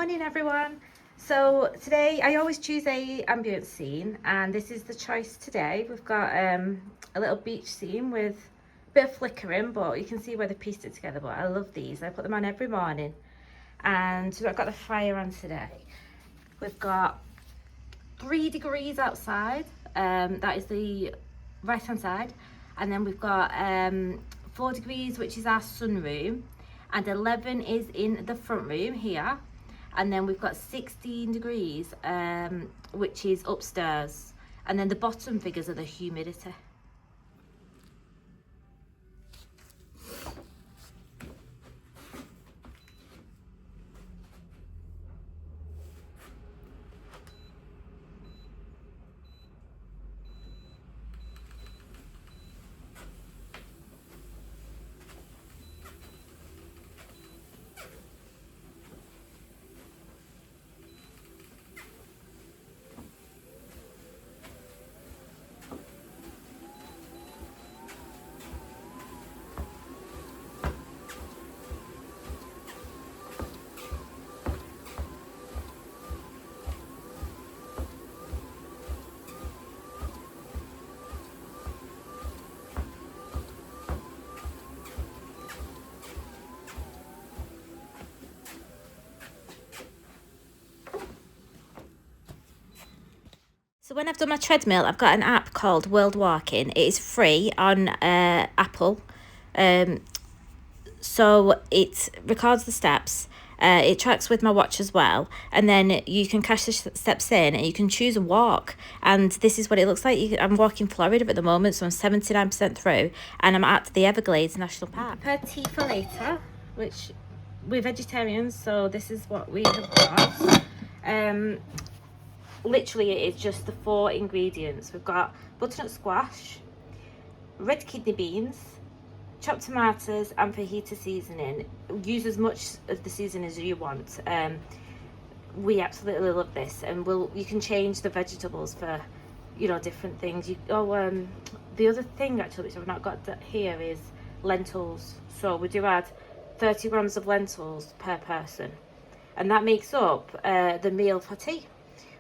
morning everyone. So today I always choose a ambient scene, and this is the choice today. We've got a little beach scene with a bit of flickering, but you can see where they pieced it together. But I love these. I put them on every morning. And so I've got the fire on today. We've got 3 degrees outside, that is the right hand side, and then we've got 4 degrees, which is our sunroom, and 11 is in the front room here, and then we've got 16 degrees, which is upstairs, and then the bottom figures are the humidity. So when I've done my treadmill, I've got an app called World Walking. It is free on Apple. So it records the steps. It tracks with my watch as well. And then you can cash the steps in and you can choose a walk. And this is what it looks like. I'm walking Florida at the moment, so I'm 79% through. And I'm at the Everglades National Park. Prepared tea for later, which we're vegetarians, so this is what we have got. Literally it is just the 4 ingredients. We've got butternut squash, red kidney beans, chopped tomatoes, and fajita seasoning. Use as much of the seasoning as you want. We absolutely love this, and you can change the vegetables for, you know, different things. The other thing actually which I've not got here is lentils. So we do add 30 grams of lentils per person, and that makes up the meal for tea.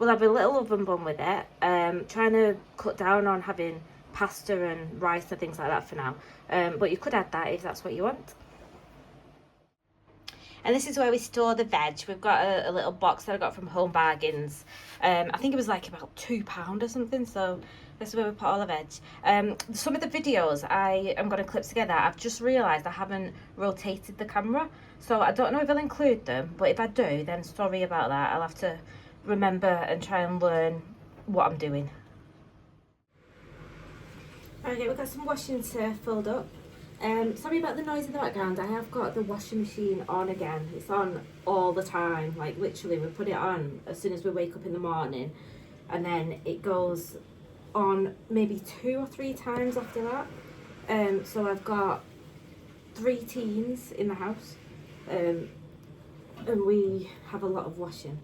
We'll have a little oven bun with it. Trying to cut down on having pasta and rice and things like that for now. But you could add that if that's what you want. And this is where we store the veg. We've got a little box that I got from Home Bargains. I think it was like about £2 or something. So this is where we put all the veg. Some of the videos I am going to clip together. I've just realised I haven't rotated the camera. So I don't know if I'll include them. But if I do, then sorry about that. I'll have to remember and try and learn what I'm doing. Okay, we've got some washing to fold up. Sorry about the noise in the background. I have got the washing machine on again. It's on all the time. Like literally, we put it on as soon as we wake up in the morning, and then it goes on maybe 2 or 3 times after that. So I've got 3 teens in the house, and we have a lot of washing.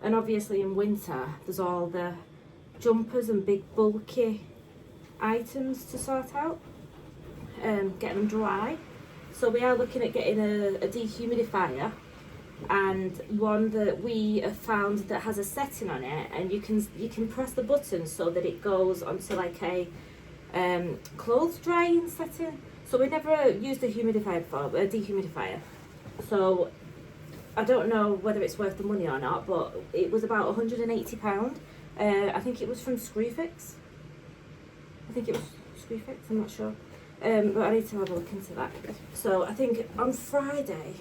And obviously in winter, there's all the jumpers and big bulky items to sort out, get them dry. So we are looking at getting a dehumidifier, and one that we have found that has a setting on it, and you can press the button so that it goes onto like a clothes drying setting. So we never used a humidifier before, a dehumidifier. So I don't know whether it's worth the money or not, but it was about £180. I think it was from Screwfix. I'm not sure. But I need to have a look into that. So I think on Friday,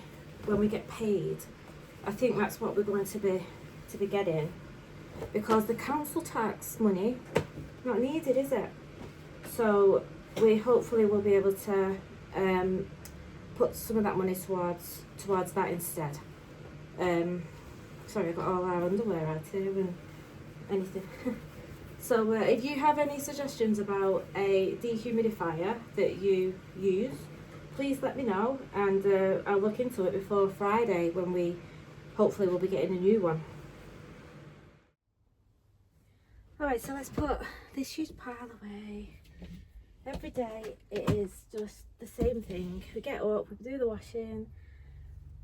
when we get paid, I think that's what we're going to be getting. Because the council tax money, not needed, is it? So we hopefully will be able to put some of that money towards that instead. Sorry, I've got all our underwear out here and anything. So if you have any suggestions about a dehumidifier that you use, please let me know, and I'll look into it before Friday, when we hopefully will be getting a new one. Alright, so let's put this huge pile away. Every day it is just the same thing. We get up, we do the washing,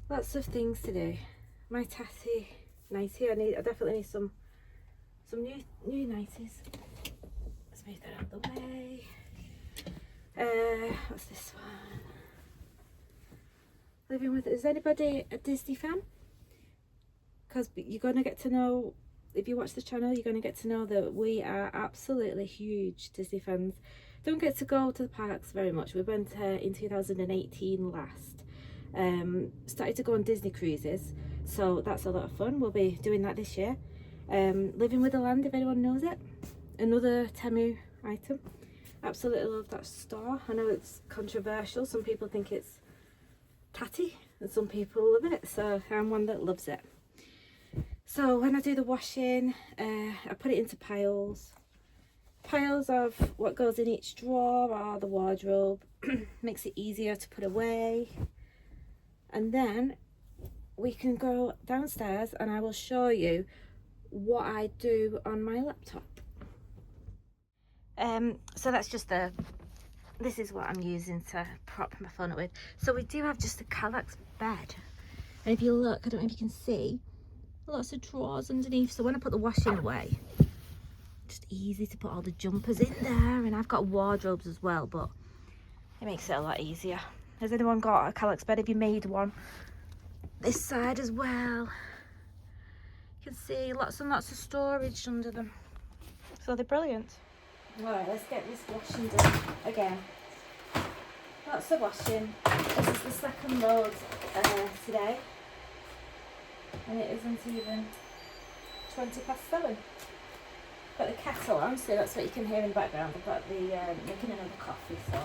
lots of things to do. my tatty nightie. I definitely need some new nighties. Let's move that out of the way. What's this one? Living with, is anybody a Disney fan? Because you're going to get to know, if you watch the channel, you're going to get to know that we are absolutely huge Disney fans. Don't get to go to the parks very much. We went in 2018 last. Started to go on Disney cruises, so that's a lot of fun. We'll be doing that this year. Living with the Land, if anyone knows it. Another Temu item. Absolutely love that store. I know it's controversial. Some people think it's tatty and some people love it, so I'm one that loves it. So when I do the washing, I put it into piles of what goes in each drawer or the wardrobe. Makes it easier to put away, and then we can go downstairs and I will show you what I do on my laptop. So that's just this is what I'm using to prop my phone up with. So we do have just a Kallax bed, and if you look, I don't know if you can see, lots of drawers underneath. So when I put the washing away, just easy to put all the jumpers in there, and I've got wardrobes as well, but it makes it a lot easier. Has anyone got a Kallax bed? Have you made one? This side as well, you can see lots and lots of storage under them, so they're brilliant. Right, let's get this washing done again. Lots of washing. This is the second load today, and it isn't even 7:20. Got the kettle on, so that's what you can hear in the background. I've got the making another coffee, so,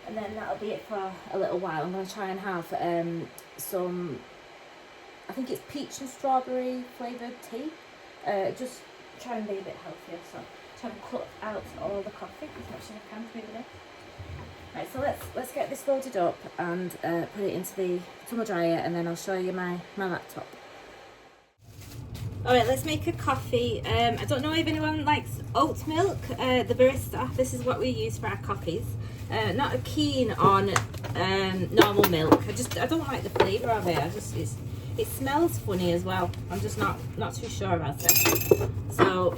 and then that'll be it for a little while. I'm going to try and have some, I think it's peach and strawberry flavoured tea. Just try and be a bit healthier, so try and cut out all the coffee as much as I can through the day. Right, so let's get this loaded up and put it into the tumble dryer, and then I'll show you my laptop. Alright, let's make a coffee. I don't know if anyone likes oat milk. The barista, this is what we use for our coffees. Not keen on normal milk. I don't like the flavour of it. It smells funny as well. I'm just not too sure about it. So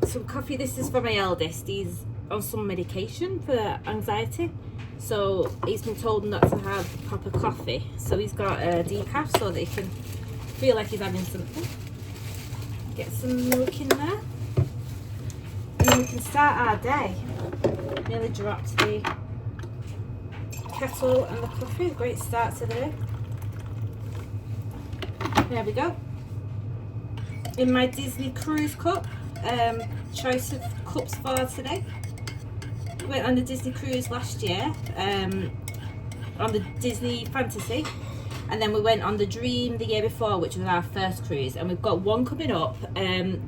some coffee. This is for my eldest. He's on some medication for anxiety, so he's been told not to have proper coffee. So he's got a decaf so that he can feel like he's having something. Get some milk in there, and then we can start our day. Nearly dropped the kettle and the coffee. Great start to the day. There we go. In my Disney cruise cup, choice of cups for today. Went on the Disney cruise last year, on the Disney Fantasy. And then we went on the Dream the year before, which was our first cruise, and we've got one coming up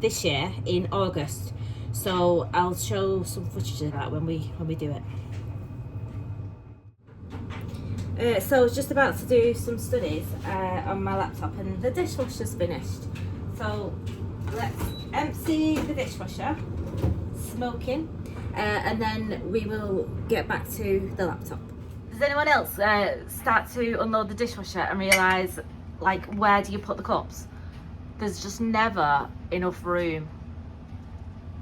this year in August. So I'll show some footage of that when we do it. So I was just about to do some studies on my laptop, and the dishwasher's finished. So let's empty the dishwasher, smoking, and then we will get back to the laptop. Does anyone else start to unload the dishwasher and realise, like, where do you put the cups? There's just never enough room.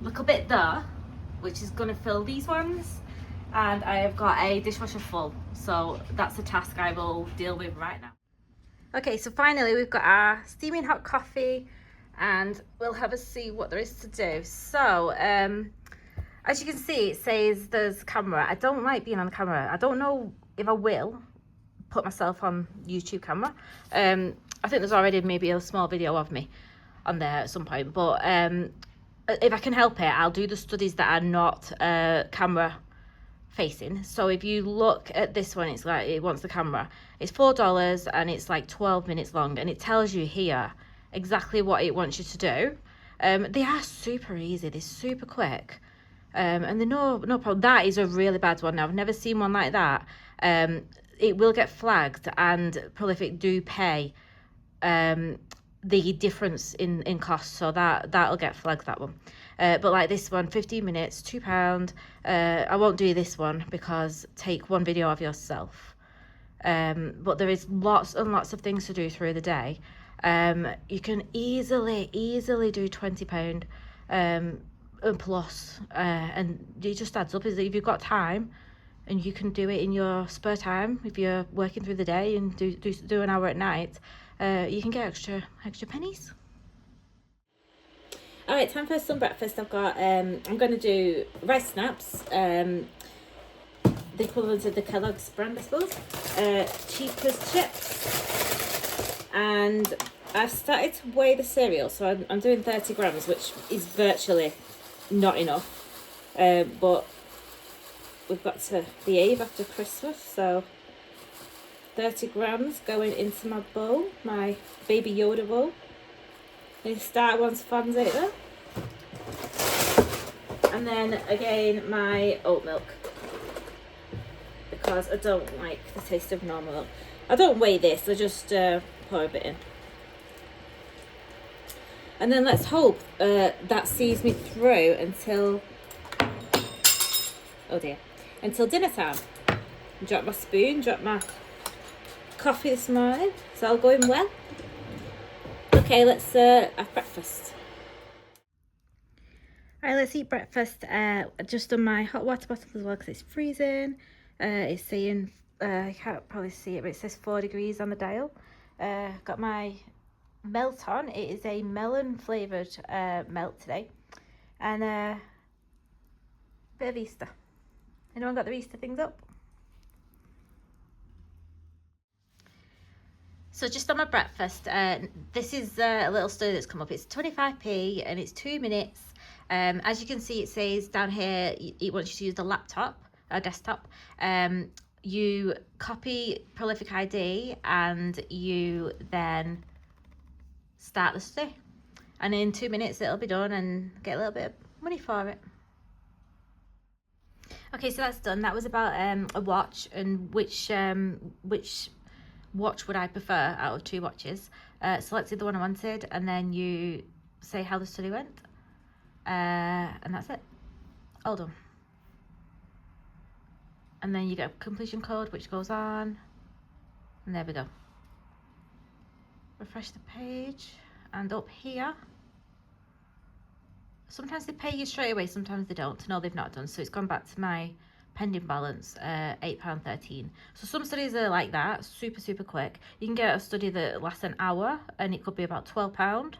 Look a bit there, which is going to fill these ones, and I have got a dishwasher full, so that's the task I will deal with right now. Okay, so finally we've got our steaming hot coffee, and we'll have a see what there is to do. So as you can see, it says there's camera. I don't like being on the camera. I don't know if I will put myself on YouTube camera. I think there's already maybe a small video of me on there at some point, but if I can help it, I'll do the studies that are not camera facing. So if you look at this one, it's like it wants the camera. It's $4 and it's like 12 minutes long, and it tells you here exactly what it wants you to do. They are super easy. They're super quick. And they're no problem. That is a really bad one. Now, I've never seen one like that. It will get flagged, and Prolific do pay the difference in cost, so that'll get flagged, that one. But like this one, 15 minutes, £2. I won't do this one because take one video of yourself. but there is lots and lots of things to do through the day. You can easily do £20 and plus, and it just adds up. Is that if you've got time and you can do it in your spare time, if you're working through the day and do an hour at night, you can get extra pennies. All right, time for some breakfast. I've got I'm going to do rice snaps, the equivalent of the Kellogg's brand, I suppose, Cheapers chips, and I've started to weigh the cereal, so I'm doing 30 grams, which is virtually not enough, but we've got to behave after Christmas, so 30 grams going into my bowl, my Baby Yoda bowl. The starter one's fans out there. And then again my oat milk, because I don't like the taste of normal milk. I don't weigh this, I just pour a bit in. And then let's hope that sees me through until, oh dear, until dinner time. Drop my spoon, drop my coffee this morning. It's all going well. Okay, let's have breakfast. All right, let's eat breakfast. Just on my hot water bottle as well because it's freezing. It's saying, I can't probably see it, but it says 4 degrees on the dial. Got my melt on. It is a melon flavoured melt today. And a bit of Easter. Anyone got their Easter things up? So just on my breakfast, this is a little story that's come up. It's 25p and it's 2 minutes. As you can see, it says down here, it wants you to use the laptop or desktop. You copy Prolific ID and you then start the study. And in 2 minutes, it'll be done and get a little bit of money for it. Okay, so that's done. That was about a watch and which watch would I prefer out of 2 watches. Selected the one I wanted and then you say how the study went. And that's it. All done. And then you get a completion code which goes on. And there we go. Refresh the page. And up here, sometimes they pay you straight away, sometimes they don't. No, they've not done. So it's gone back to my pending balance, £8.13. So some studies are like that, super quick. You can get a study that lasts an hour and it could be about £12.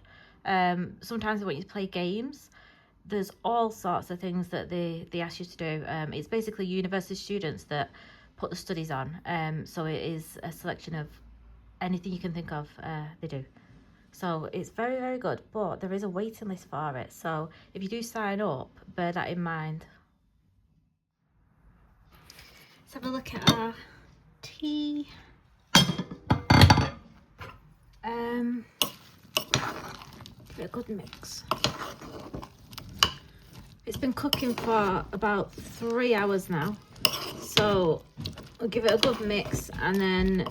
Sometimes they want you to play games. There's all sorts of things that they ask you to do. It's basically university students that put the studies on. So it is a selection of anything you can think of, they do. So it's very good, but there is a waiting list for it. So if you do sign up, bear that in mind. Let's have a look at our tea. Give it a good mix. It's been cooking for about 3 hours now. So we'll give it a good mix and then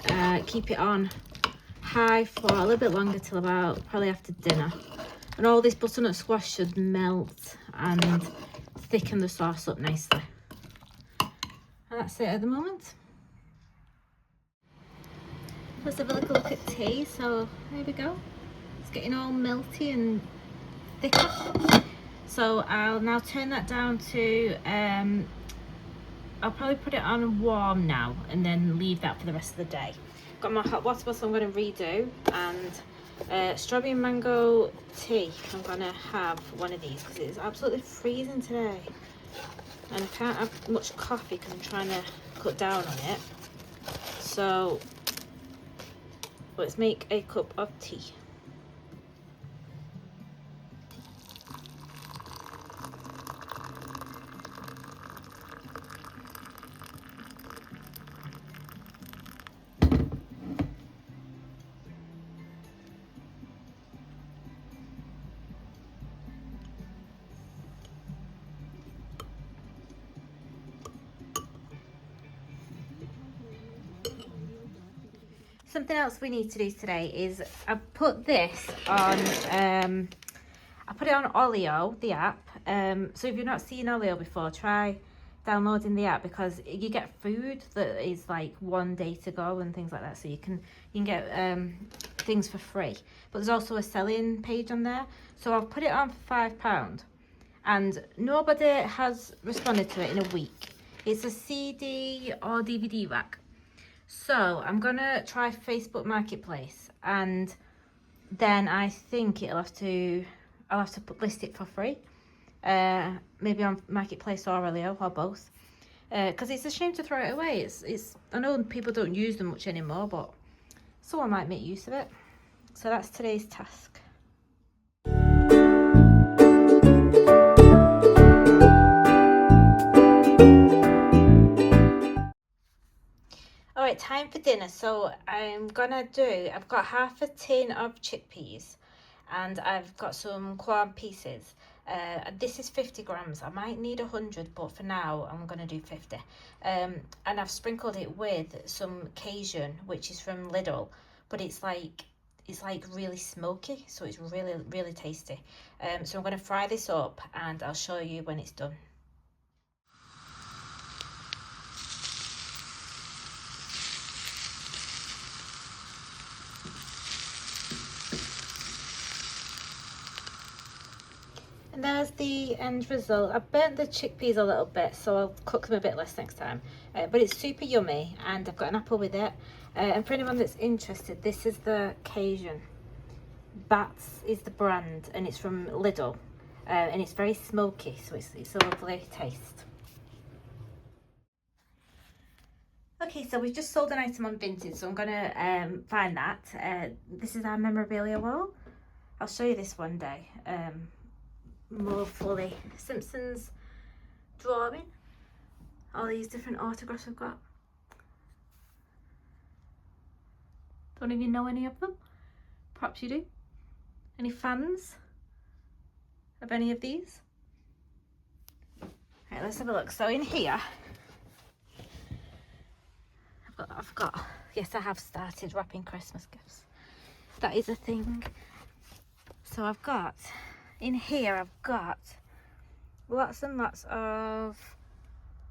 keep it on high for a little bit longer till about probably after dinner. And all this butternut squash should melt and thicken the sauce up nicely. And that's it at the moment. Let's have a little look at tea. So there we go. It's getting all melty and thicker. So I'll now turn that down to, I'll probably put it on warm now and then leave that for the rest of the day. Got my hot water bottle I'm going to redo, and strawberry and mango tea. I'm going to have one of these because it's absolutely freezing today. And I can't have much coffee because I'm trying to cut down on it. So let's make a cup of tea. Something else we need to do today is I put this on, I put it on Olio, the app. So if you've not seen Olio before, try downloading the app, because you get food that is like 1 day to go and things like that, so you can get things for free. But there's also a selling page on there, so I've put it on for £5 and nobody has responded to it in a week. It's a CD or DVD rack, so I'm gonna try Facebook Marketplace, and then I think I'll have to list it for free. Maybe on Marketplace or Alio or both, because it's a shame to throw it away. It's I know people don't use them much anymore, but someone might make use of it. So that's today's task. Alright, time for dinner. So I've got half a tin of chickpeas, and I've got some corn pieces. This is 50 grams. I might need 100, but for now I'm going to do 50. And I've sprinkled it with some Cajun, which is from Lidl, but it's like really smoky, so it's really tasty. So I'm going to fry this up and I'll show you when it's done. And there's the end result. I burnt the chickpeas a little bit, so I'll cook them a bit less next time. But it's super yummy, and I've got an apple with it. And for anyone that's interested, this is the Cajun. Bats is the brand, and it's from Lidl. And it's very smoky, so it's a lovely taste. Okay, so we've just sold an item on Vinted, so I'm going to find that. This is our memorabilia wall. I'll show you this one day. More fully. Simpsons drawing. All these different autographs I've got. Don't even know any of them. Perhaps you do. Any fans of any of these? Right, let's have a look. So in here, I've got, yes, I have started wrapping Christmas gifts. That is a thing. So I've got, in here I've got lots and lots of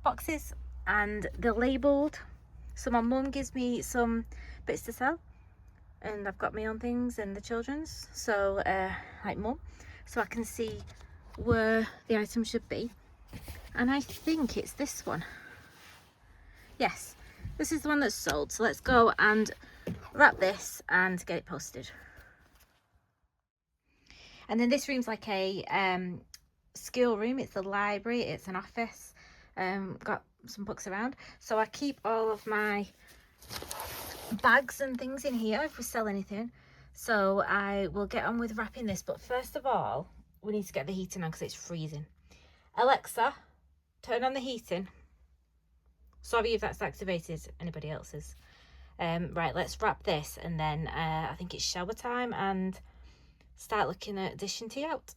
boxes, and they're labelled. So my mum gives me some bits to sell, and I've got my own things and the children's, so like mum, so I can see where the item should be. And I think it's this one. Yes, this is the one that's sold. So let's go and wrap this and get it posted. And then this room's like a school room. It's a library, it's an office. Got some books around, so I keep all of my bags and things in here if we sell anything. So I will get on with wrapping this, but first of all we need to get the heating on because it's freezing. Alexa, turn on the heating. Sorry if that's activated anybody else's. Right, let's wrap this, and then I think it's shower time and start looking at dishing tea out.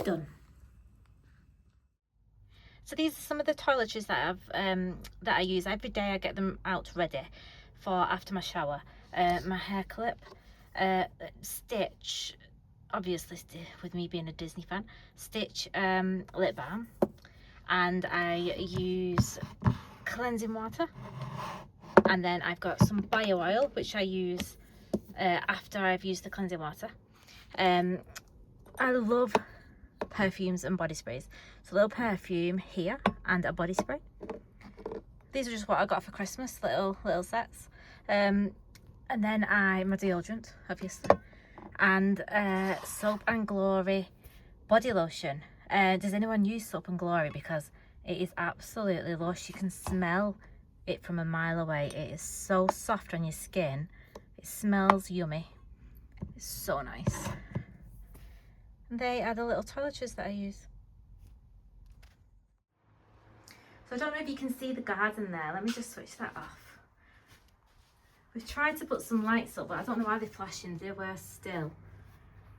Done. So these are some of the toiletries that I use every day. I get them out ready for after my shower. My hair clip, Stitch, obviously with me being a Disney fan, Stitch lip balm, and I use cleansing water, And then I've got some bio oil, which I use after I've used the cleansing water. I love perfumes and body sprays. So a little perfume here and a body spray. These are just what I got for Christmas, little sets. And then my deodorant, obviously. And Soap and Glory body lotion. Does anyone use Soap and Glory? Because it is absolutely lush. You can smell it from a mile away. It is so soft on your skin. It smells yummy. It's so nice. And they are the little toiletries that I use. So I don't know if you can see the garden there. Let me just switch that off. We've tried to put some lights up, but I don't know why they're flashing. They were still.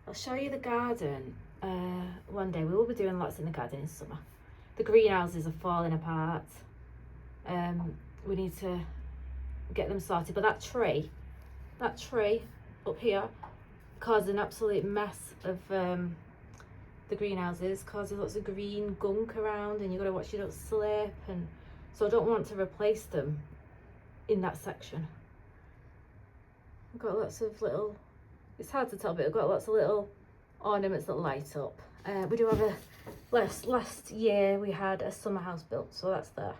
I'll show you the garden one day. We will be doing lots in the garden in summer. The greenhouses are falling apart. We need to get them sorted. But that tree up here caused an absolute mess of the greenhouses, causing lots of green gunk around, and you've got to watch you don't slip. And so I don't want to replace them in that section. I've got lots of little, it's hard to tell, but I've got lots of little ornaments that light up. We do have last year we had a summer house built, so that's there.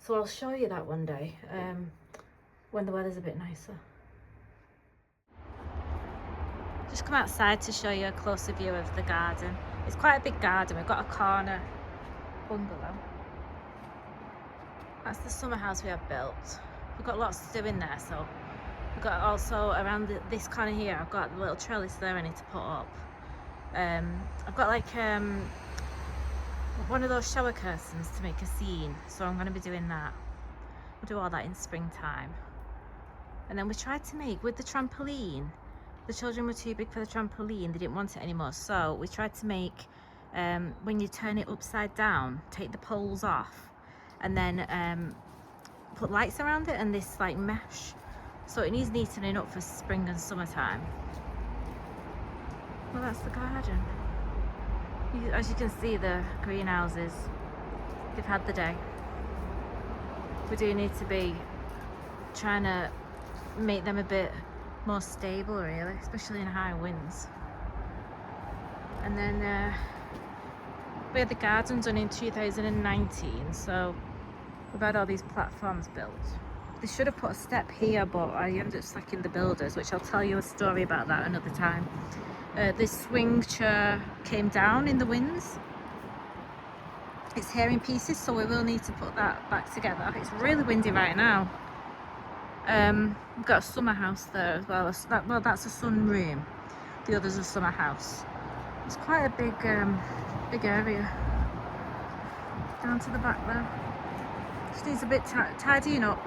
So I'll show you that one day when the weather's a bit nicer. Just come outside to show you a closer view of the garden. It's quite a big garden. We've got a corner bungalow. That's the summer house we have built. We've got lots to do in there, so we've got also around this corner here, I've got a little trellis there I need to put up. I've got like one of those shower curtains to make a scene, so I'm going to be doing that. We'll do all that in springtime. And then we tried to make, with the trampoline, the children were too big for the trampoline, they didn't want it anymore, so we tried to make, when you turn it upside down, take the poles off and then put lights around it and this like mesh, so it needs neatening up for spring and summertime. Well, that's the garden. As you can see, the greenhouses, they've had the day. We do need to be trying to make them a bit more stable, really, especially in high winds. And then we had the garden done in 2019, so we've had all these platforms built. They should have put a step here, but I ended up sacking the builders, which I'll tell you a story about that another time. This swing chair came down in the winds. It's here in pieces, so we will need to put that back together. It's really windy right now. We've got a summer house there as well. Well, that's a sun room. The other's a summer house. It's quite a big area. Down to the back there. Just needs a bit tidying up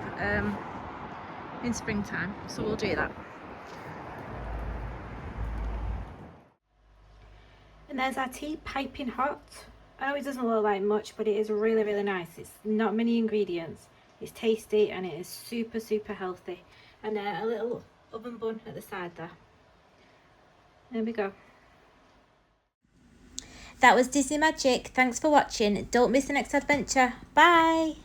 in springtime, so we'll do that. And there's our tea piping hot. I know it doesn't look like much, but it is really, really nice. It's not many ingredients. It's tasty and it is super, super healthy. And a little oven bun at the side there. There we go. That was Disney Magic. Thanks for watching. Don't miss the next adventure. Bye.